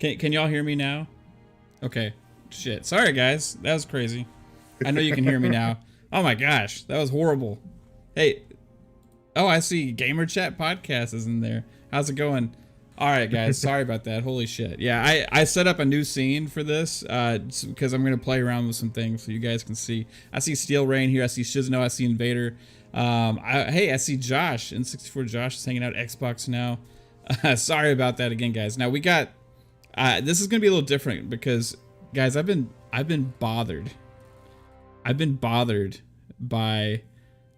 Can y'all hear me now? Okay. Shit. Sorry, guys. That was crazy. I know you can hear me now. Oh my gosh, that was horrible. Hey. Oh, I see Gamer Chat Podcast is in there. How's it going? All right, guys. Sorry about that. Holy shit. Yeah, I set up a new scene for this because I'm going to play around with some things so you guys can see. I see Steel Rain here. I see Shizno. I see Invader. I see Josh. N64 Josh is hanging out at Xbox now. Sorry about that again, guys. Now we got... this is going to be a little different because, guys, I've been bothered. I've been bothered by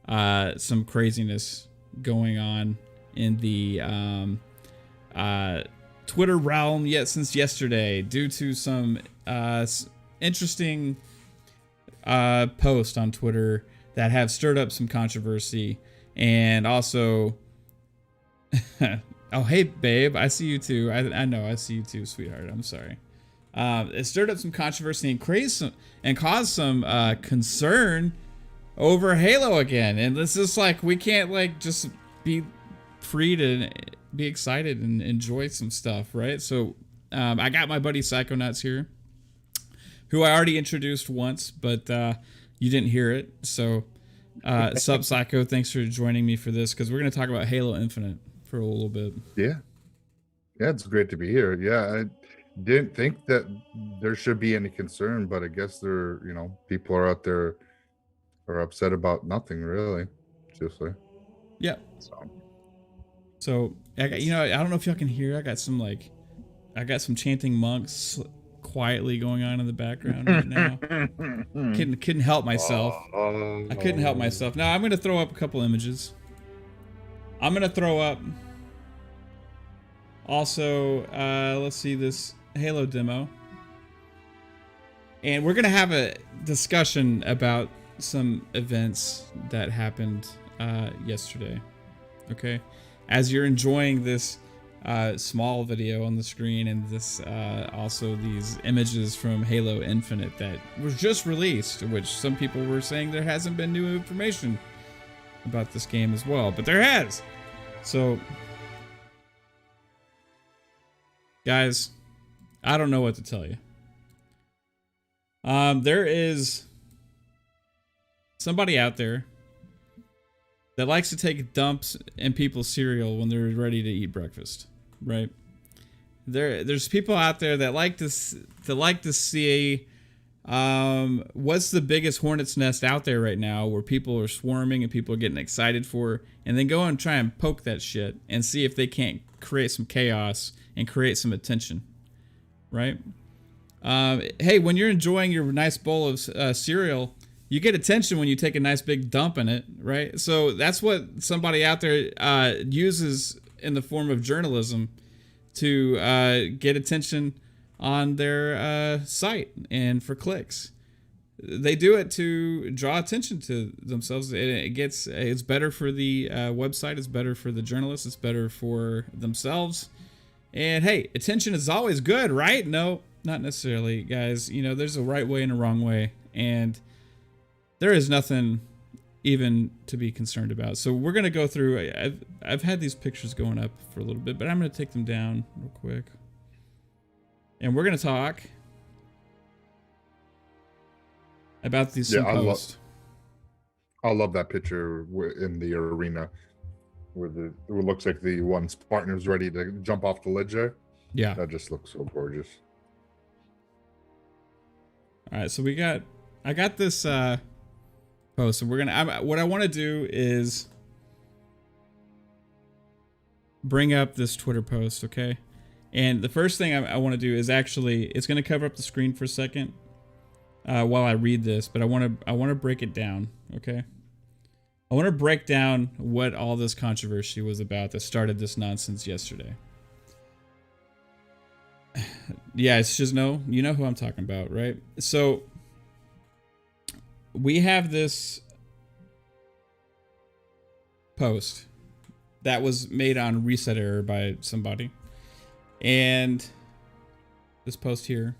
some craziness going on in the... Twitter realm yet since yesterday due to some interesting posts on Twitter that have stirred up some controversy, and also oh hey babe, I see you too. I know I see you too, sweetheart. I'm sorry. It stirred up some controversy and caused some concern over Halo again, and this is like we can't like just be free to be excited and enjoy some stuff, right? So I got my buddy Psychonauts here, who I already introduced once, but you didn't hear it. So sup Psycho, thanks for joining me for this, because we're going to talk about Halo Infinite for a little bit. Yeah, it's great to be here. Yeah, I didn't think that there should be any concern, but I guess people are out there are upset about nothing, really. Seriously. Yeah. So I got, I don't know if y'all can hear. I got some chanting monks quietly going on in the background right now. couldn't help myself. I couldn't help myself. Now I'm gonna throw up a couple images. I'm gonna throw up. Also, let's see this Halo demo, and we're gonna have a discussion about some events that happened yesterday. Okay. As you're enjoying this small video on the screen and this also these images from Halo Infinite that was just released, which some people were saying there hasn't been new information about this game as well, but there has. So, guys, I don't know what to tell you. There is somebody out there that likes to take dumps in people's cereal when they're ready to eat breakfast, right? There's people out there that like to see what's the biggest hornet's nest out there right now, where people are swarming and people are getting excited for, and then go and try and poke that shit and see if they can't create some chaos and create some attention, right? Hey, when you're enjoying your nice bowl of cereal, you get attention when you take a nice big dump in it, right? So that's what somebody out there uses in the form of journalism to get attention on their site and for clicks. They do it to draw attention to themselves. It's better for the website. It's better for the journalists. It's better for themselves. And hey, attention is always good, right? No, not necessarily, guys. There's a right way and a wrong way, and there is nothing even to be concerned about. So we're going to go through. I've had these pictures going up for a little bit, but I'm going to take them down real quick. And we're going to talk about these posts. I love that picture in the arena where it looks like the one Spartan is ready to jump off the ledge there. Yeah. That just looks so gorgeous. All right. So I got this post, and what I want to do is bring up this Twitter post, okay? And the first thing I want to do is it's going to cover up the screen for a second while I read this, but I want to break it down, okay? I want to break down what all this controversy was about that started this nonsense yesterday. Yeah, it's just you know who I'm talking about, right? So we have this post that was made on Reset Error by somebody. And this post here,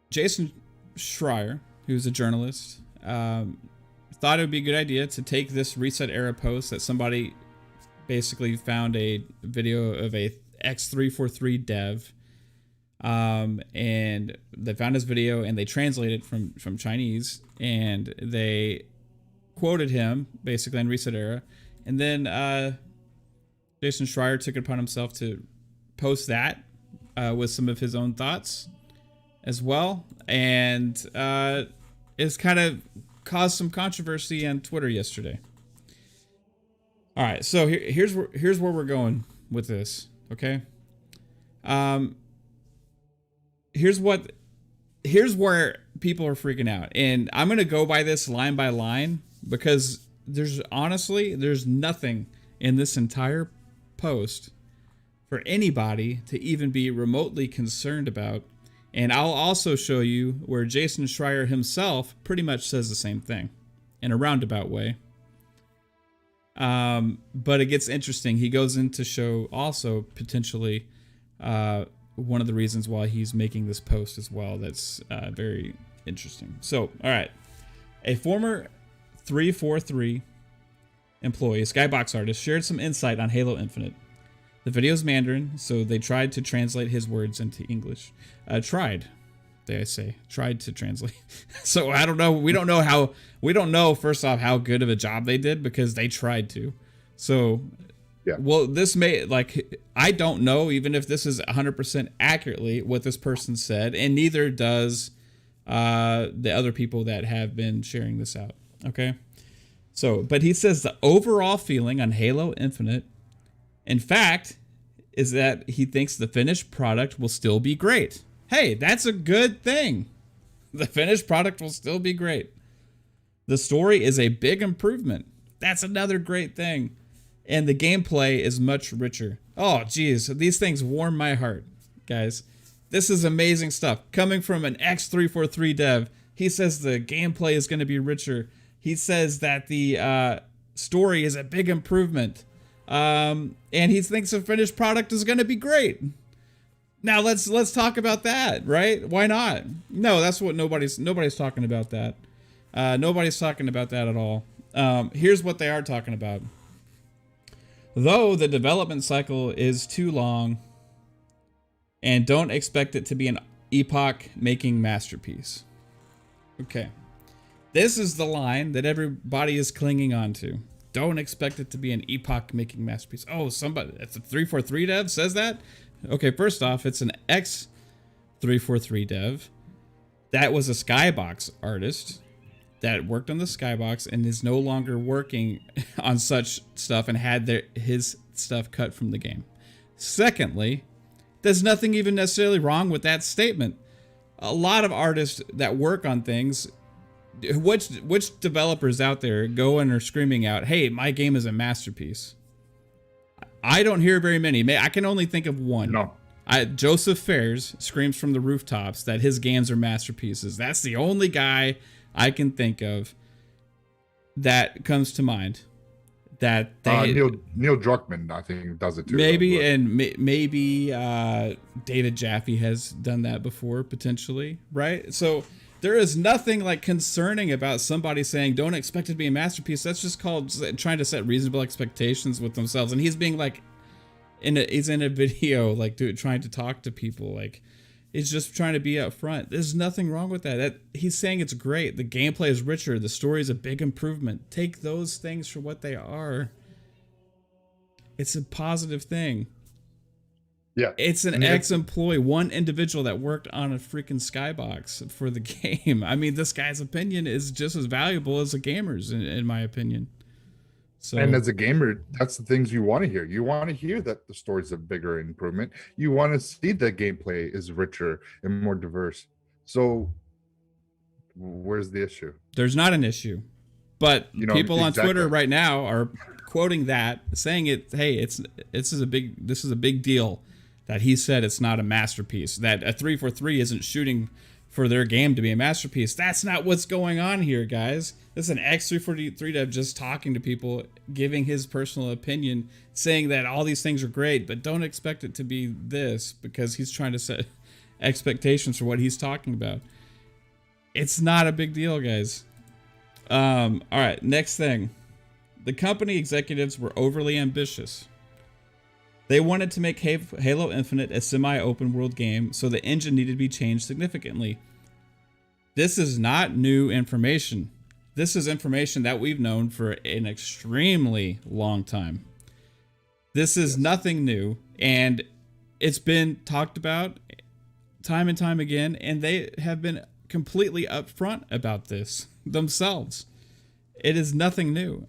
Jason Schreier, who's a journalist, thought it would be a good idea to take this Reset Era post that somebody basically found a video of a X343 dev. And they found his video and they translated it from Chinese, and they quoted him basically on Reset Era. And then Jason Schreier took it upon himself to post that with some of his own thoughts as well. And it's kind of caused some controversy on Twitter yesterday. All right, so here's where we're going with this, okay? Here's where people are freaking out. And I'm going to go by this line by line because there's nothing in this entire post for anybody to even be remotely concerned about. And I'll also show you where Jason Schreier himself pretty much says the same thing in a roundabout way. But it gets interesting. He goes in to show also potentially one of the reasons why he's making this post as well. That's very interesting. So, all right. A former 343 employee, Skybox artist, shared some insight on Halo Infinite. The video's Mandarin, so they tried to translate his words into English. Tried to translate. So I don't know. We don't know first off how good of a job they did because they tried to. So, yeah. Well, this may, I don't know even if this is 100% accurately what this person said, and neither does the other people that have been sharing this out. Okay. So, but he says the overall feeling on Halo Infinite, in fact, is that he thinks the finished product will still be great. Hey, that's a good thing. The finished product will still be great. The story is a big improvement. That's another great thing. And the gameplay is much richer. Oh, geez. These things warm my heart, guys. This is amazing stuff. Coming from an X343 dev, he says the gameplay is going to be richer. He says that the story is a big improvement. And he thinks the finished product is going to be great. Now let's talk about that, right? Why not? No, that's what nobody's talking about that. Nobody's talking about that at all. Here's what they are talking about. Though the development cycle is too long, and don't expect it to be an epoch-making masterpiece. Okay. This is the line that everybody is clinging on to. Don't expect it to be an epoch-making masterpiece. Oh, it's a 343 dev says that? Okay, first off, it's an X343 dev. That was a Skybox artist that worked on the Skybox and is no longer working on such stuff and had his stuff cut from the game. Secondly, there's nothing even necessarily wrong with that statement. A lot of artists that work on things, which developers out there go and are screaming out, hey, my game is a masterpiece? I don't hear very many. I can only think of one. No. Joseph Fares screams from the rooftops that his games are masterpieces. That's the only guy I can think of that comes to mind. That Neil Druckmann, I think, does it too. Maybe, and maybe David Jaffe has done that before, potentially, right? So there is nothing concerning about somebody saying don't expect it to be a masterpiece. That's just called trying to set reasonable expectations with themselves. And he's being he's in a video trying to talk to people. He's just trying to be up front. There's nothing wrong with that. He's saying it's great. The gameplay is richer. The story is a big improvement. Take those things for what they are. It's a positive thing. Yeah. It's an ex-employee, one individual that worked on a freaking Skybox for the game. I mean, this guy's opinion is just as valuable as a gamer's, in my opinion. So, and as a gamer, that's the things you want to hear. You want to hear that the story's a bigger improvement. You want to see that gameplay is richer and more diverse. So where's the issue? There's not an issue. But people on Twitter right now are quoting that, saying this is a big deal that he said it's not a masterpiece, that a 343 isn't shooting for their game to be a masterpiece. That's not what's going on here, guys. This is an X343 dev just talking to people, giving his personal opinion, saying that all these things are great, but don't expect it to be this, because he's trying to set expectations for what he's talking about. It's not a big deal, guys. All right, next thing. The company executives were overly ambitious. They wanted to make Halo Infinite a semi-open world game, so the engine needed to be changed significantly. This is not new information. This is information that we've known for an extremely long time. This is nothing new, and it's been talked about time and time again, and they have been completely upfront about this themselves. It is nothing new.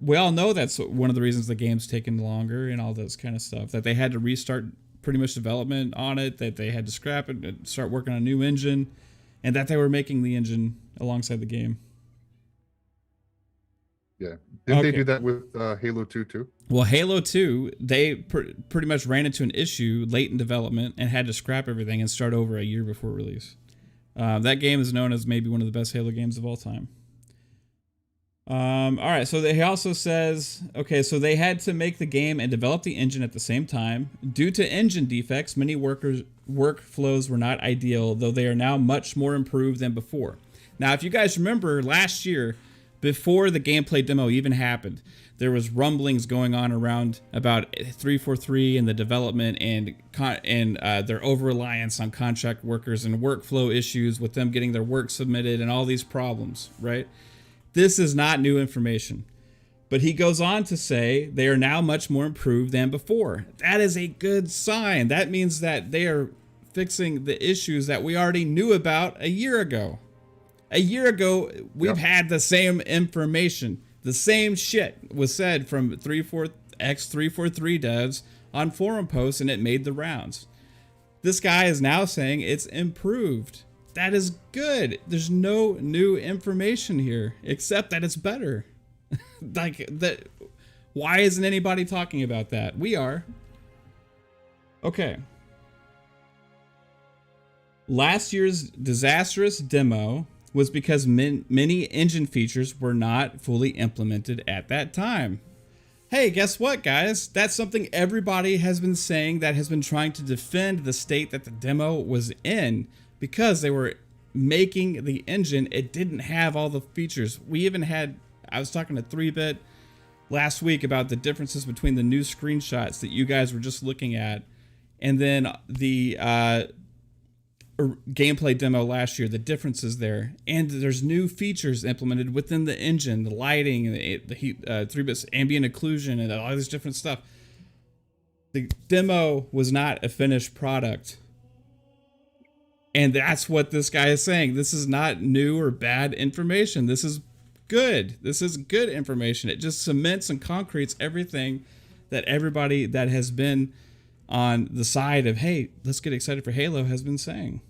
We all know that's one of the reasons the game's taken longer and all this kind of stuff, that they had to restart pretty much development on it, that they had to scrap it and start working on a new engine, and that they were making the engine alongside the game. Yeah. Didn't they do that with Halo 2 too? Well, Halo 2, they pretty much ran into an issue late in development and had to scrap everything and start over a year before release. That game is known as maybe one of the best Halo games of all time. All right, so he also says, okay, so they had to make the game and develop the engine at the same time. Due to engine defects, many workflows were not ideal, though they are now much more improved than before. Now, if you guys remember last year, before the gameplay demo even happened, there was rumblings going on around about 343 and the development and their over-reliance on contract workers and workflow issues with them getting their work submitted and all these problems, right? This is not new information. But he goes on to say they are now much more improved than before. That is a good sign. That means that they are fixing the issues that we already knew about a year ago. A year ago, we've had the same information. The same shit was said from X343 devs on forum posts, and it made the rounds. This guy is now saying it's improved. That is good. There's no new information here, except that it's better. Like that. Why isn't anybody talking about that? We are. Okay. Last year's disastrous demo was because many engine features were not fully implemented at that time. Hey, guess what, guys? That's something everybody has been saying, that has been trying to defend the state that the demo was in, because they were making the engine. It didn't have all the features. I was talking to 3-Bit last week about the differences between the new screenshots that you guys were just looking at and then the gameplay demo last year, the differences there. And there's new features implemented within the engine, the lighting, the heat, 3-Bit's ambient occlusion, and all this different stuff. The demo was not a finished product. And that's what this guy is saying. This is not new or bad information. This is good. This is good information. It just cements and concretes everything that everybody that has been on the side of, hey, let's get excited for Halo, has been saying.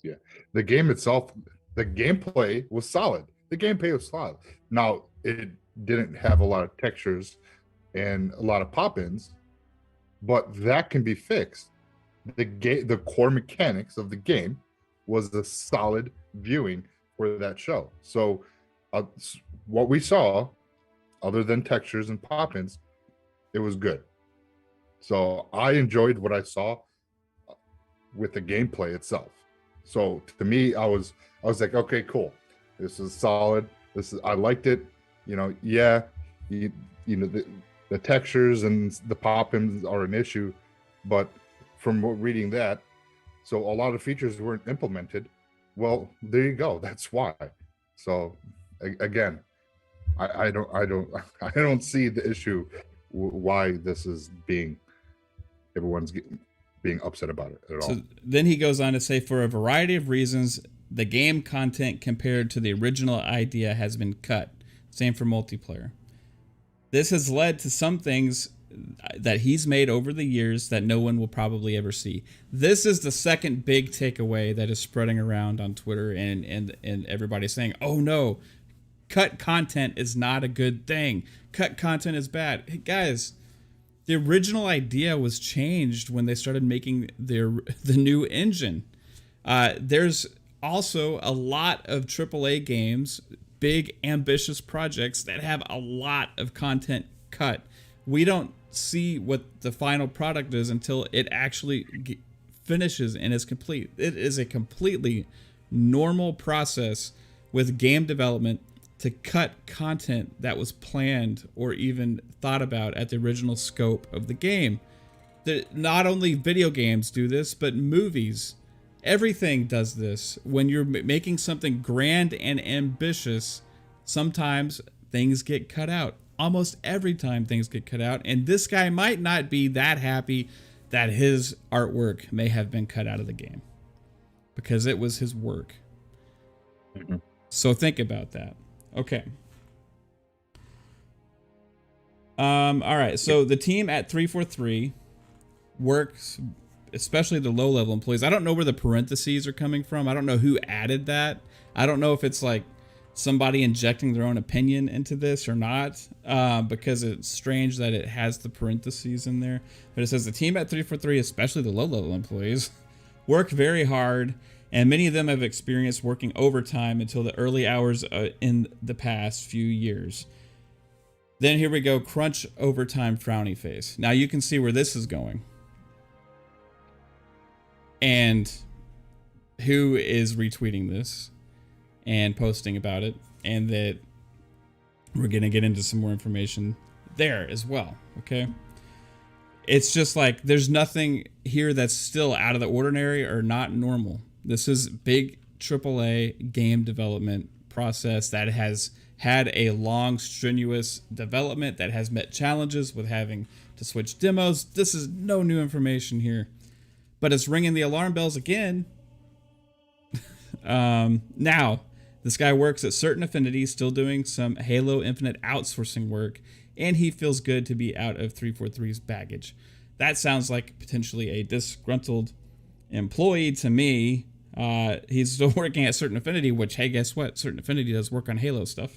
Yeah. The game itself, the gameplay was solid. The gameplay was solid. Now, it didn't have a lot of textures and a lot of pop-ins, but that can be fixed. The core mechanics of the game was a solid viewing for that show. So what we saw, other than textures and pop-ins, it was good. So I enjoyed what I saw with the gameplay itself. So to me, I was like, okay, cool. This is solid. I liked it. The textures and the pop-ins are an issue, but from reading that, so a lot of features weren't implemented. Well, there you go. That's why. So again, I don't see the issue why this is everyone's being upset about it at all. So then he goes on to say, for a variety of reasons, the game content compared to the original idea has been cut. Same for multiplayer. This has led to some things that he's made over the years that no one will probably ever see. This is the second big takeaway that is spreading around on Twitter, and everybody's saying, oh no, cut content is not a good thing. Cut content is bad. Hey, guys, the original idea was changed when they started making the new engine. There's also a lot of AAA games, big ambitious projects that have a lot of content cut. We don't see what the final product is until it actually finishes and is complete. It is a completely normal process with game development to cut content that was planned or even thought about at the original scope of the game. Not only video games do this, but movies. Everything does this. When you're making something grand and ambitious, sometimes things get cut out. Almost every time things get cut out. And this guy might not be that happy that his artwork may have been cut out of the game, because it was his work. Mm-hmm. So think about that. Okay. All right. So the team at 343 works, especially the low-level employees. I don't know where the parentheses are coming from. I don't know who added that. I don't know if it's like somebody injecting their own opinion into this or not, because it's strange that it has the parentheses in there. But it says the team at 343, especially the low-level employees, work very hard, and many of them have experienced working overtime until the early hours in the past few years. Then here we go, crunch overtime frowny face. Now you can see where this is going. And who is retweeting this and posting about it, and that we're going to get into some more information there as well, okay? It's just like there's nothing here that's still out of the ordinary or not normal. This is big AAA game development process that has had a long, strenuous development that has met challenges with having to switch demos. This is no new information here, but it's ringing the alarm bells again. Now, this guy works at certain affinities, still doing some Halo Infinite outsourcing work, and he feels good to be out of 343's baggage. That sounds like potentially a disgruntled employee to me. He's still working at certain affinity, which, hey, guess what? Certain affinity does work on Halo stuff.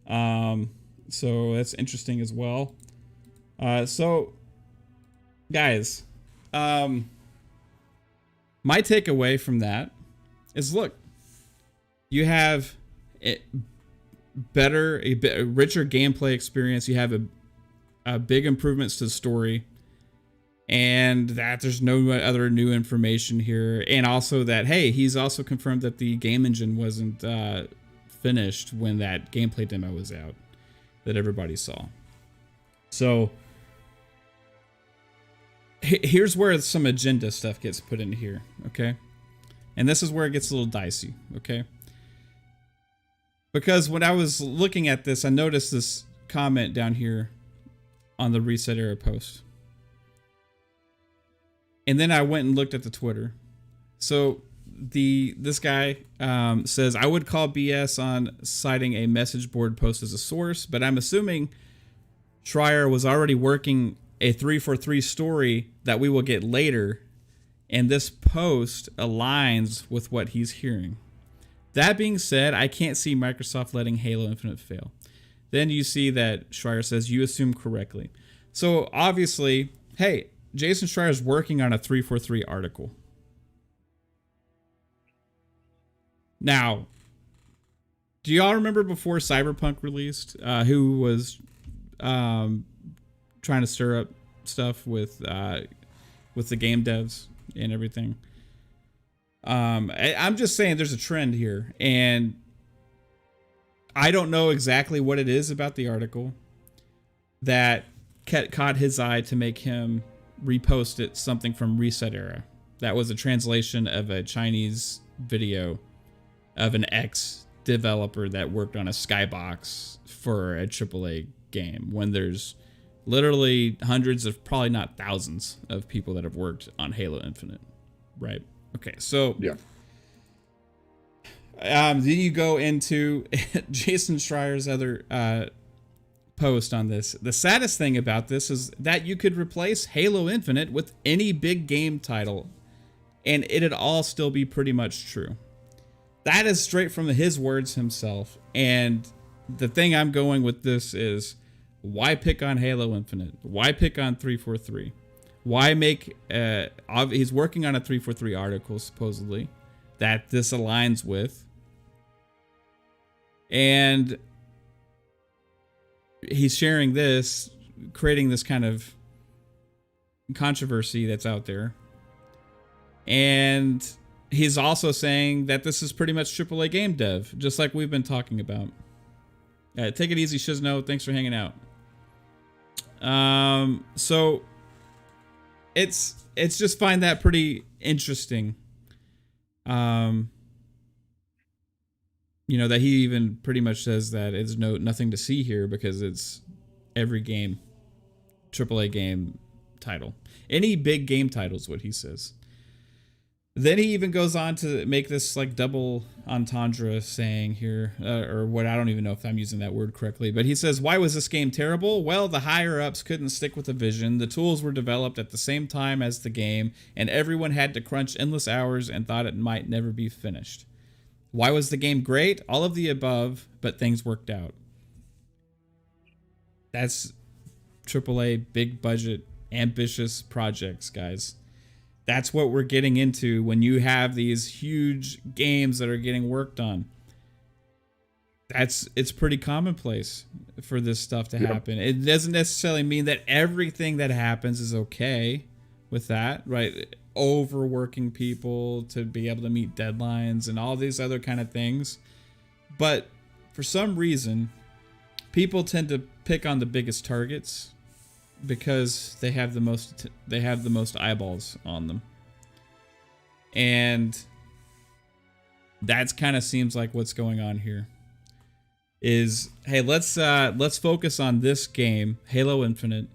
So that's interesting as well. So guys, my takeaway from that is, look, you have a richer gameplay experience. You have a big improvements to the story, and that there's no other new information here. And also that, hey, he's also confirmed that the game engine wasn't finished when that gameplay demo was out that everybody saw. So here's where some agenda stuff gets put in here, okay? And this is where it gets a little dicey, okay? Because when I was looking at this, I noticed this comment down here on the Reset Era post. And then I went and looked at the Twitter. So this guy says, I would call BS on citing a message board post as a source, but I'm assuming Schreier was already working a 343 story that we will get later, and this post aligns with what he's hearing. That being said, I can't see Microsoft letting Halo Infinite fail. Then you see that Schreier says, you assume correctly. So obviously, hey, Jason Schreier's working on a 343 article. Now, do y'all remember before Cyberpunk released, who was trying to stir up stuff with the game devs and everything? I'm just saying there's a trend here, and I don't know exactly what it is about the article that caught his eye to make him repost it, something from Reset Era. That was a translation of a Chinese video of an ex-developer that worked on a Skybox for a AAA game, when there's literally hundreds of, probably not thousands, of people that have worked on Halo Infinite, right? Okay, so yeah. Then you go into Jason Schreier's other post on this. The saddest thing about this is that you could replace Halo Infinite with any big game title, and it'd all still be pretty much true. That is straight from his words himself. And the thing I'm going with this is, why pick on Halo Infinite? Why pick on 343? Why make... he's working on a 343 article, supposedly, that this aligns with. And he's sharing this, creating this kind of controversy that's out there. And he's also saying that this is pretty much AAA game dev, just like we've been talking about. Take it easy, Shizno. Thanks for hanging out. So it's just find that pretty interesting. You know, that he even pretty much says that it's nothing to see here because it's every game, AAA game title. Any big game title is what he says. Then he even goes on to make this like double entendre saying here, or what, I don't even know if I'm using that word correctly, but he says, why was this game terrible? Well, the higher ups couldn't stick with the vision. The tools were developed at the same time as the game, and everyone had to crunch endless hours and thought it might never be finished. Why was the game great? All of the above, but things worked out. That's AAA, big budget, ambitious projects, guys. That's what we're getting into when you have these huge games that are getting worked on. It's pretty commonplace for this stuff to happen. It doesn't necessarily mean that everything that happens is okay with that, right? Overworking people to be able to meet deadlines and all these other kind of things. But for some reason, people tend to pick on the biggest targets because they have the most eyeballs on them. And that's kind of seems like what's going on here is, hey, let's focus on this game, Halo Infinite,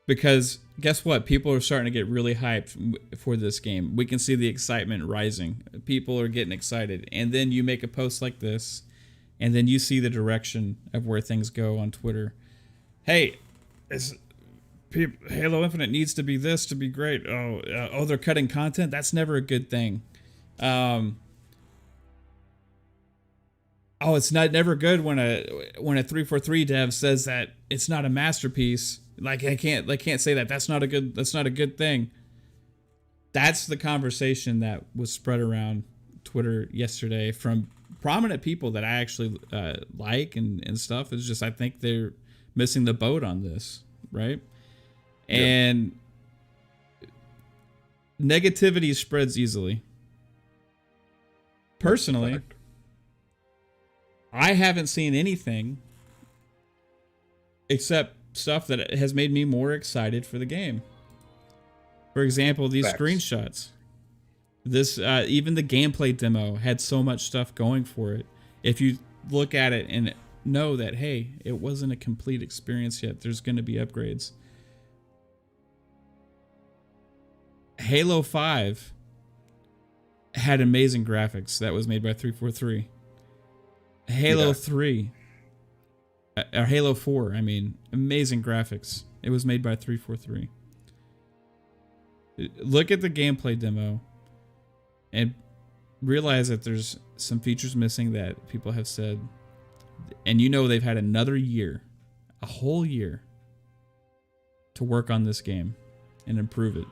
because guess what? People are starting to get really hyped for this game. We can see the excitement rising. People are getting excited. And then you make a post like this, and then you see the direction of where things go on Twitter. Hey, Halo Infinite needs to be this to be great. Oh, they're cutting content. That's never a good thing. It's never good when a 343 dev says that it's not a masterpiece. Like they can't say that. That's not a good thing. That's the conversation that was spread around Twitter yesterday from prominent people that I actually like and stuff. It's just I think they're missing the boat on this, right? And negativity spreads easily. Personally, I haven't seen anything except stuff that has made me more excited for the game. For example, these screenshots. This even the gameplay demo had so much stuff going for it. If you look at it and know that, hey, it wasn't a complete experience yet, there's going to be upgrades. Halo 5 had amazing graphics. That was made by 343. Halo 3, or Halo 4, I mean, amazing graphics. It was made by 343. Look at the gameplay demo and realize that there's some features missing that people have said. And you know they've had another year, a whole year, to work on this game and improve it.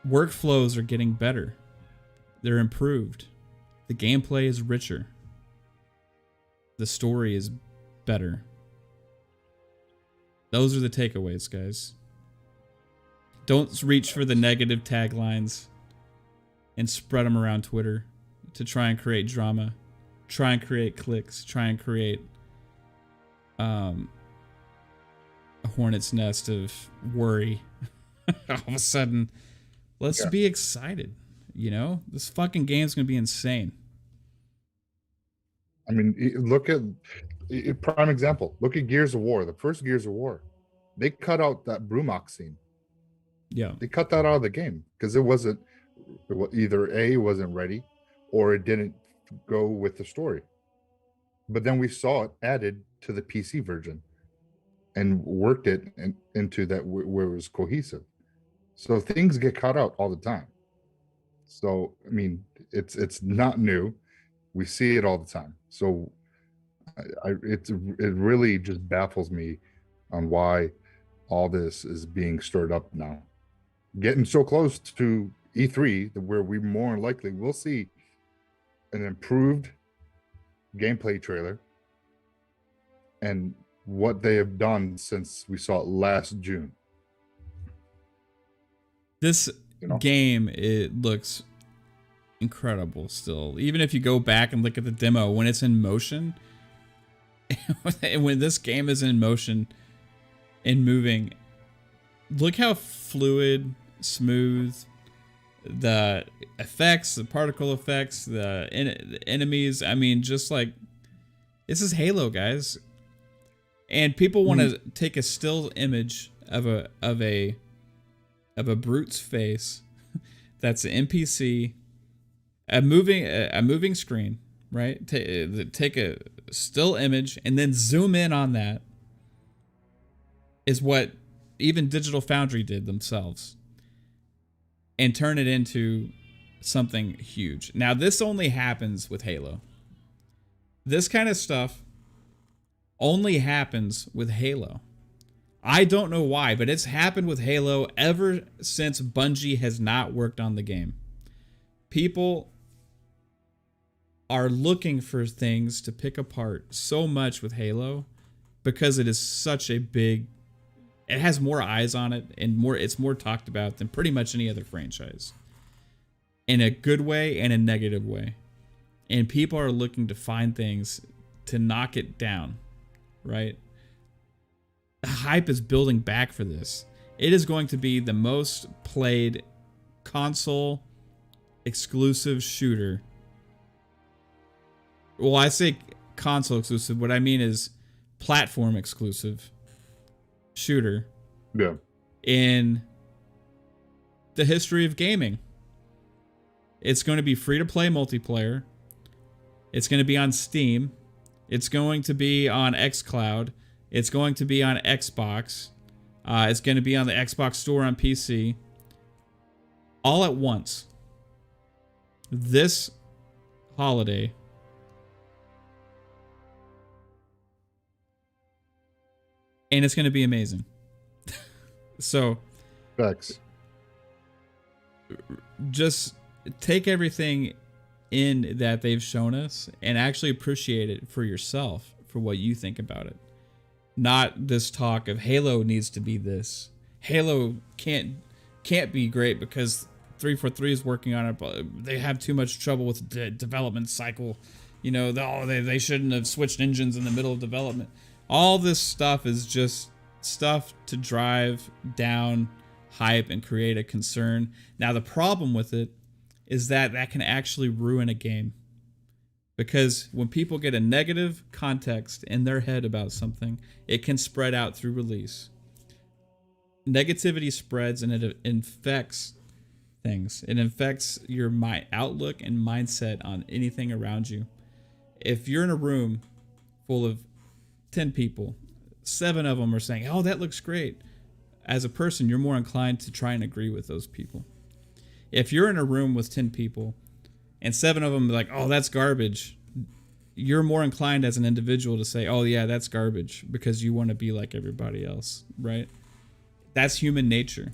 Workflows are getting better. They're improved. The gameplay is richer. The story is better. Those are the takeaways, guys. Don't reach for the negative taglines and spread them around Twitter to try and create drama, try and create clicks, try and create a hornet's nest of worry. All of a sudden, let's be excited. You know, this fucking game's gonna be insane. I mean, look at prime example. Look at Gears of War. The first Gears of War, they cut out that Brumok scene. Yeah, they cut that out of the game because it wasn't either A, wasn't ready, or it didn't go with the story. But then we saw it added to the PC version and worked it into that where it was cohesive. So things get cut out all the time. So I mean, it's not new. We see it all the time. So it really just baffles me on why all this is being stirred up now. Getting so close to E3 where we more likely will see an improved gameplay trailer and what they have done since we saw it last June. This game, it looks incredible still. Even if you go back and look at the demo when it's in motion, when this game is in motion and moving, look how fluid, smooth the effects, the particle effects, the enemies. I mean, just like, this is Halo, guys. And people want to take a still image of a brute's face that's an NPC, a moving screen, right? Take a still image and then zoom in on that, is what even Digital Foundry did themselves, and turn it into something huge. Now, this only happens with Halo. This kind of stuff only happens with Halo. I don't know why, but it's happened with Halo ever since Bungie has not worked on the game. People are looking for things to pick apart so much with Halo because it is such a big, it has more eyes on it and it's more talked about than pretty much any other franchise, in a good way and a negative way. And people are looking to find things to knock it down, right? The hype is building back for this. It is going to be the most played console exclusive shooter. Well, I say console exclusive. What I mean is platform exclusive shooter. Yeah. In the history of gaming. It's going to be free to play multiplayer. It's going to be on Steam. It's going to be on xCloud. It's going to be on Xbox. It's going to be on the Xbox Store on PC. All at once. This holiday. And it's going to be amazing. So, facts. Just take everything in that they've shown us and actually appreciate it for yourself, for what you think about it. Not this talk of Halo needs to be this. Halo can't be great because 343 is working on it, but they have too much trouble with the development cycle. You know, they shouldn't have switched engines in the middle of development. All this stuff is just stuff to drive down hype and create a concern. Now, the problem with it is that can actually ruin a game. Because when people get a negative context in their head about something, it can spread out through release. Negativity spreads and it infects things. It infects your outlook and mindset on anything around you. If you're in a room full of 10 people, 7 of them are saying, oh, that looks great. As a person, you're more inclined to try and agree with those people. If you're in a room with 10 people and 7 of them are like, oh, that's garbage, you're more inclined as an individual to say, oh, yeah, that's garbage, because you want to be like everybody else, right? That's human nature.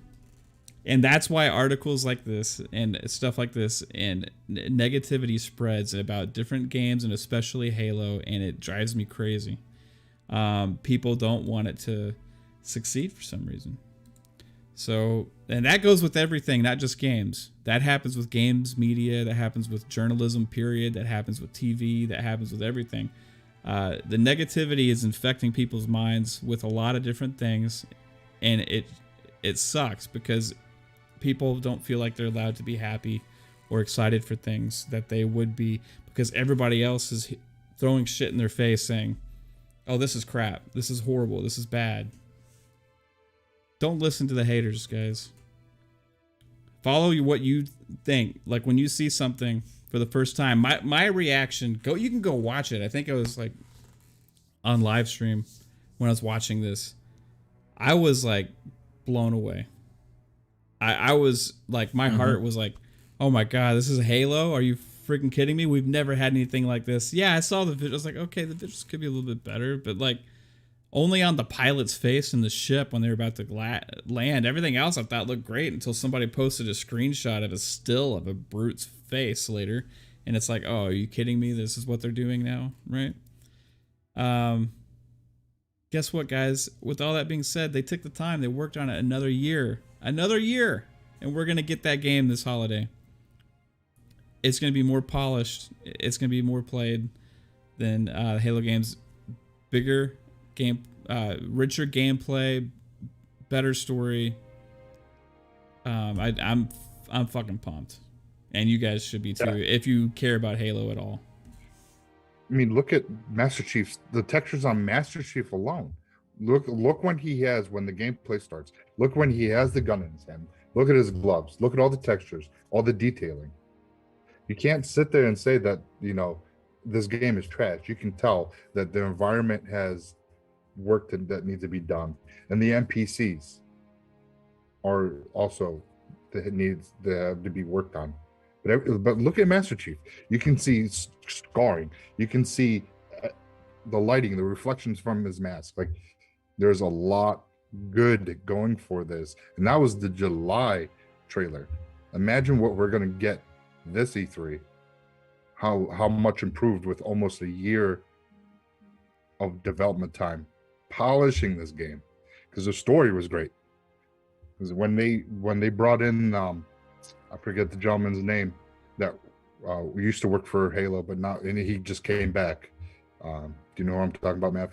And that's why articles like this and stuff like this and negativity spreads about different games and especially Halo, and it drives me crazy. People don't want it to succeed for some reason. So, and that goes with everything, not just games. That happens with games media, that happens with journalism, period, that happens with TV, that happens with everything. The negativity is infecting people's minds with a lot of different things, and it sucks because people don't feel like they're allowed to be happy or excited for things that they would be, because everybody else is throwing shit in their face saying, oh, this is crap, this is horrible, this is bad. Don't listen to the haters, guys. Follow what you think. Like when you see something for the first time, my reaction, you can go watch it. I think I was like on live stream when I was watching this. I was like blown away. I was like, my heart was like, oh my God, this is Halo? Are you freaking kidding me? We've never had anything like this. Yeah, I saw the video. I was like, okay, the visuals could be a little bit better, but like, only on the pilot's face in the ship when they were about to land. Everything else I thought looked great until somebody posted a screenshot of a still of a brute's face later. And it's like, oh, are you kidding me? This is what they're doing now, right? Guess what, guys? With all that being said, they took the time. They worked on it another year. And we're going to get that game this holiday. it's going to be more polished. It's going to be more played than Halo games. Bigger game, richer gameplay, better story. I'm fucking pumped, and you guys should be too if you care about Halo at all. I mean, look at Master Chief's, the textures on Master Chief alone. Look when the gameplay starts. Look when he has the gun in his hand. Look at his gloves. Look at all the textures, all the detailing. You can't sit there and say that, this game is trash. You can tell that the environment has work that needs to be done. And the NPCs are also that needs to be worked on. But look at Master Chief. You can see scarring. You can see the lighting, the reflections from his mask. Like, there's a lot good going for this. And that was the July trailer. Imagine what we're going to get this E3. How much improved with almost a year of development time polishing this game, because the story was great. Because when they brought in I forget the gentleman's name that used to work for Halo, but not, and he just came back. Do you know who I'm talking about, Matt?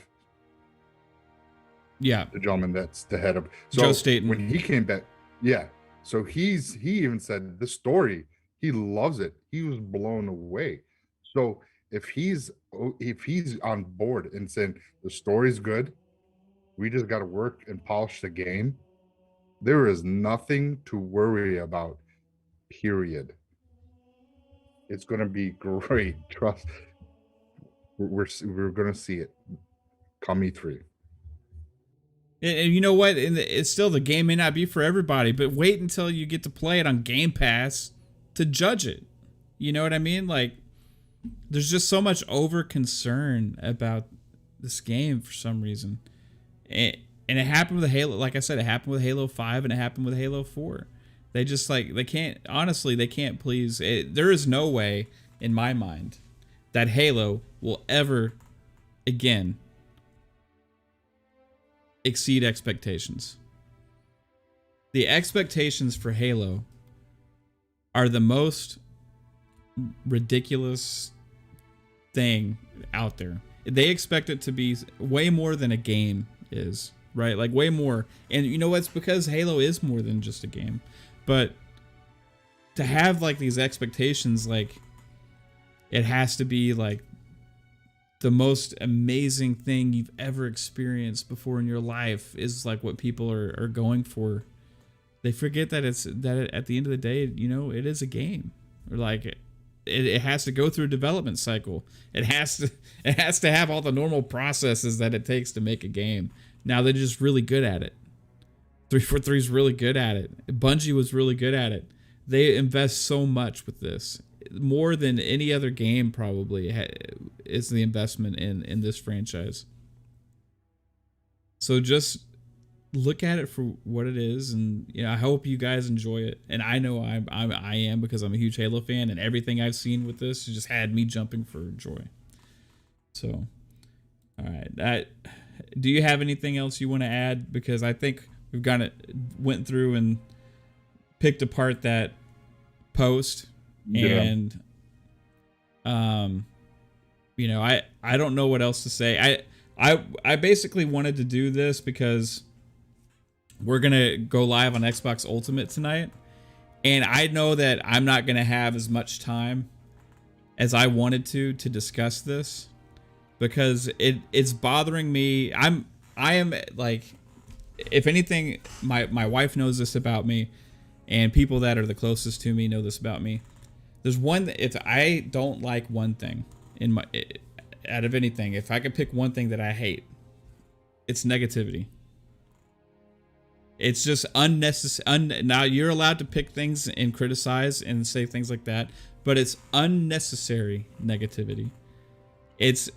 Yeah, the gentleman that's the head of Joe Staten. When he came back, yeah. So he even said the story, he loves it. He was blown away. So if he's on board and saying the story's good, we just got to work and polish the game, there is nothing to worry about. Period. It's going to be great. Trust. We're going to see it come E3. And you know what? It's still, the game may not be for everybody, but wait until you get to play it on Game Pass to judge it. You know what I mean? Like, there's just so much over concern about this game for some reason. And it happened with Halo. Like I said, it happened with Halo 5 and it happened with Halo 4. They just, like, they can't please. There is no way in my mind that Halo will ever again exceed expectations. The expectations for Halo are the most ridiculous thing out there. They expect it to be way more than a game is, right? Like, way more. And you know what? It's because Halo is more than just a game. But to have, like, these expectations, like, it has to be, like, the most amazing thing you've ever experienced before in your life is, like, what people are going for. They forget that at the end of the day, it is a game. Or, like, it has to go through a development cycle. It has to have all the normal processes that it takes to make a game. Now they're just really good at it. 343 is really good at it. Bungie was really good at it. They invest so much with this, more than any other game probably is the investment in this franchise. So just look at it for what it is, and I hope you guys enjoy it. And I know I am, because I'm a huge Halo fan, and everything I've seen with this just had me jumping for joy. So, all right, do you have anything else you want to add? Because I think we've went through and picked apart that post, and I don't know what else to say. I basically wanted to do this because we're gonna go live on Xbox Ultimate tonight, and I know that I'm not gonna have as much time as I wanted to discuss this, because it's bothering me. I am like, if anything, my wife knows this about me, and people that are the closest to me know this about me. There's if I don't like one thing out of anything, if I could pick one thing that I hate, it's negativity. It's just unnecessary. Now you're allowed to pick things and criticize and say things like that, but it's unnecessary negativity. It's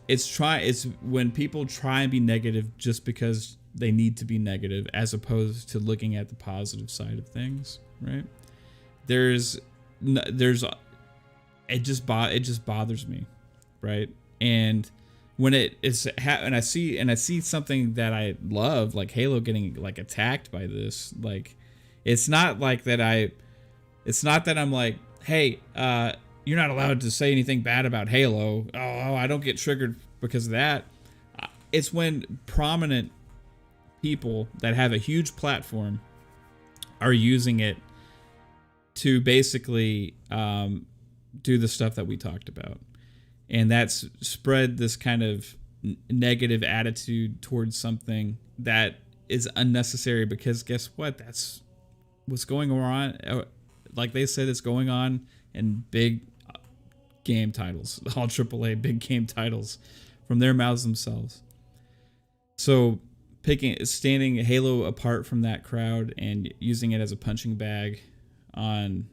when people try and be negative just because they need to be negative, as opposed to looking at the positive side of things, right? It just bothers me, right? And when and I see something that I love, like Halo getting, like, attacked by this, like, it's not that I'm like, hey, you're not allowed to say anything bad about Halo. Oh, I don't get triggered because of that. It's when prominent people that have a huge platform are using it to basically do the stuff that we talked about. And that's spread this kind of negative attitude towards something that is unnecessary, because guess what? That's what's going on. Like they said, it's going on in big game titles, all AAA big game titles from their mouths themselves. So standing Halo apart from that crowd and using it as a punching bag on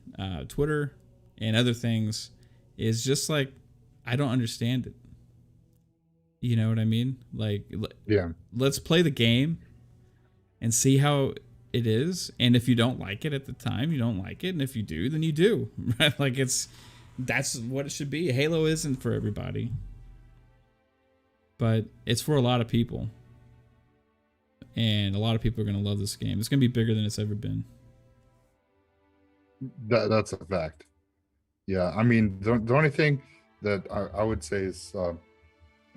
Twitter and other things is just like, I don't understand it. You know what I mean? Like, yeah, let's play the game and see how it is. And if you don't like it at the time, you don't like it. And if you do, then you do. Right? Like, that's what it should be. Halo isn't for everybody, but it's for a lot of people. And a lot of people are going to love this game. It's going to be bigger than it's ever been. That's a fact. Yeah, I mean, the only thing that I would say is,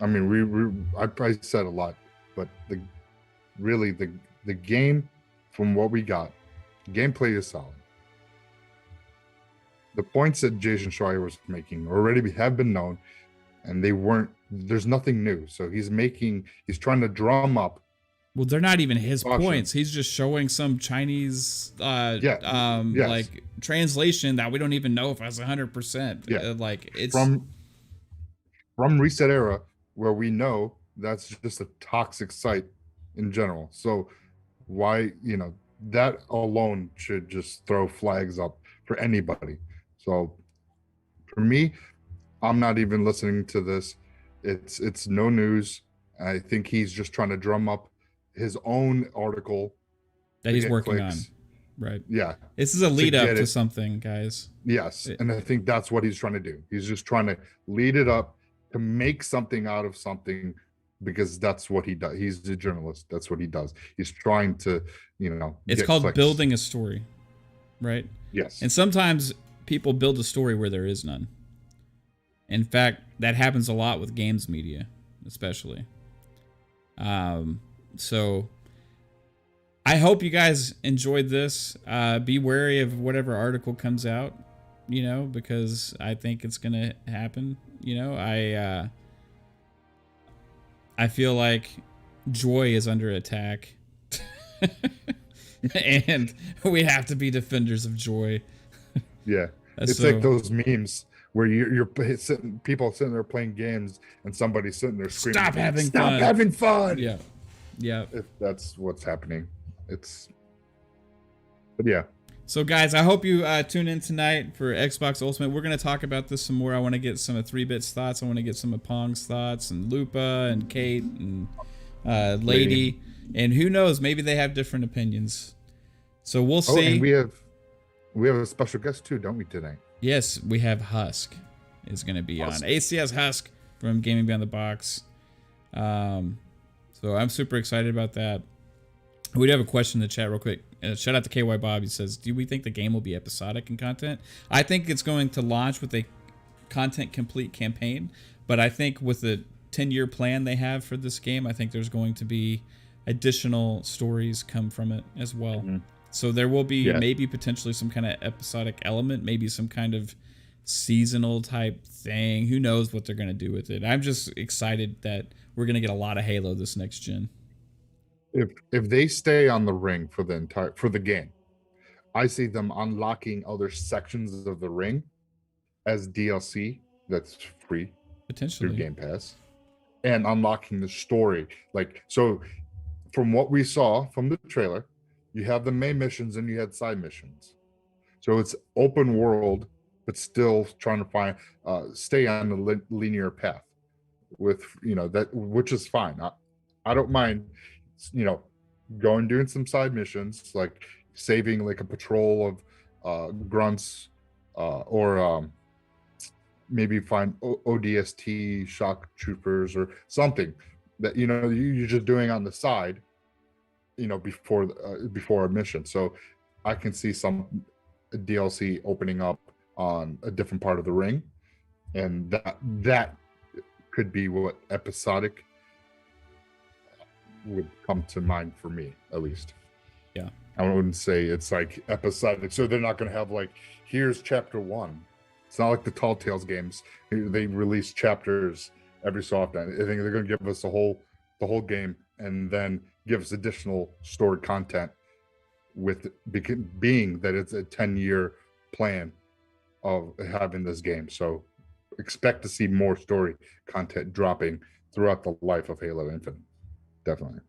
I mean, I probably said a lot, but the game, from what we got, gameplay is solid. The points that Jason Schreier was making already have been known, and there's nothing new. So he's trying to drum up. Well, they're not even his points. He's just showing some Chinese like translation that we don't even know if that's 100%. Yeah. Like, it's from Reset Era, where we know that's just a toxic site in general. So why, that alone should just throw flags up for anybody. So for me, I'm not even listening to this. It's no news. I think he's just trying to drum up his own article that he's working on. Right. Yeah. This is a lead up to something, guys. Yes. And I think that's what he's trying to do. He's just trying to lead it up to make something out of something, because that's what he does. He's a journalist. That's what he does. He's trying to, it's called clicks. Building a story, right? Yes. And sometimes people build a story where there is none. In fact, that happens a lot with games media, especially. So I hope you guys enjoyed this. Be wary of whatever article comes out, because I think it's going to happen. I feel like Joy is under attack. And we have to be defenders of Joy. Yeah. It's like those memes where you're people sitting there playing games and somebody's sitting there screaming, Stop having fun. Yeah. Yeah. That's what's happening. But yeah. So guys, I hope you tune in tonight for Xbox Ultimate. We're going to talk about this some more. I want to get some of 3-Bit's thoughts. I want to get some of Pong's thoughts, and Lupa and Kate and Lady. And who knows, maybe they have different opinions. So we'll see. And we have a special guest too, don't we, tonight? Yes, we have Husk is going to be on. ACS Husk from Gaming Beyond the Box. So I'm super excited about that. We do have a question in the chat real quick. Shout out to KY Bob. He says, do we think the game will be episodic in content? I think it's going to launch with a content complete campaign, but I think with the 10-year plan they have for this game, I think there's going to be additional stories come from it as well. Mm-hmm. So there will be maybe potentially some kind of episodic element, maybe some kind of seasonal type thing. Who knows what they're going to do with it. I'm just excited that we're going to get a lot of Halo this next gen. If they stay on the ring for the game, I see them unlocking other sections of the ring as DLC that's free potentially through Game Pass, and unlocking the story. So from what we saw from the trailer, you have the main missions and you had side missions. So it's open world, but still trying to stay on the linear path with, that, which is fine. I don't mind, going doing some side missions, like saving like a patrol of grunts, or maybe find ODST shock troopers or something that you're just doing on the side, before a mission. So I can see some DLC opening up on a different part of the ring, and that could be what episodic would come to mind for me, at least. Yeah. I wouldn't say it's like episodic, so they're not going to have like, here's chapter 1. It's not like the Tall Tales games. They release chapters every so often. I think they're going to give us the whole game and then give us additional stored content, with being that it's a 10-year plan of having this game. So expect to see more story content dropping throughout the life of Halo Infinite. Definitely.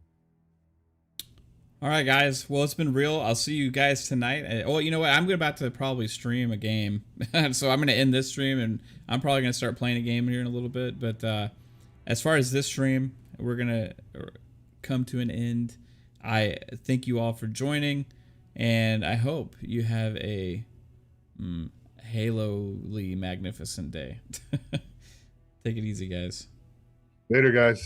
All right, guys. Well, it's been real. I'll see you guys tonight. Oh, you know what? I'm about to probably stream a game. So I'm going to end this stream, and I'm probably going to start playing a game here in a little bit. But as far as this stream, we're going to come to an end. I thank you all for joining, and I hope you have a Halo-ly magnificent day. Take it easy, guys. Later, guys.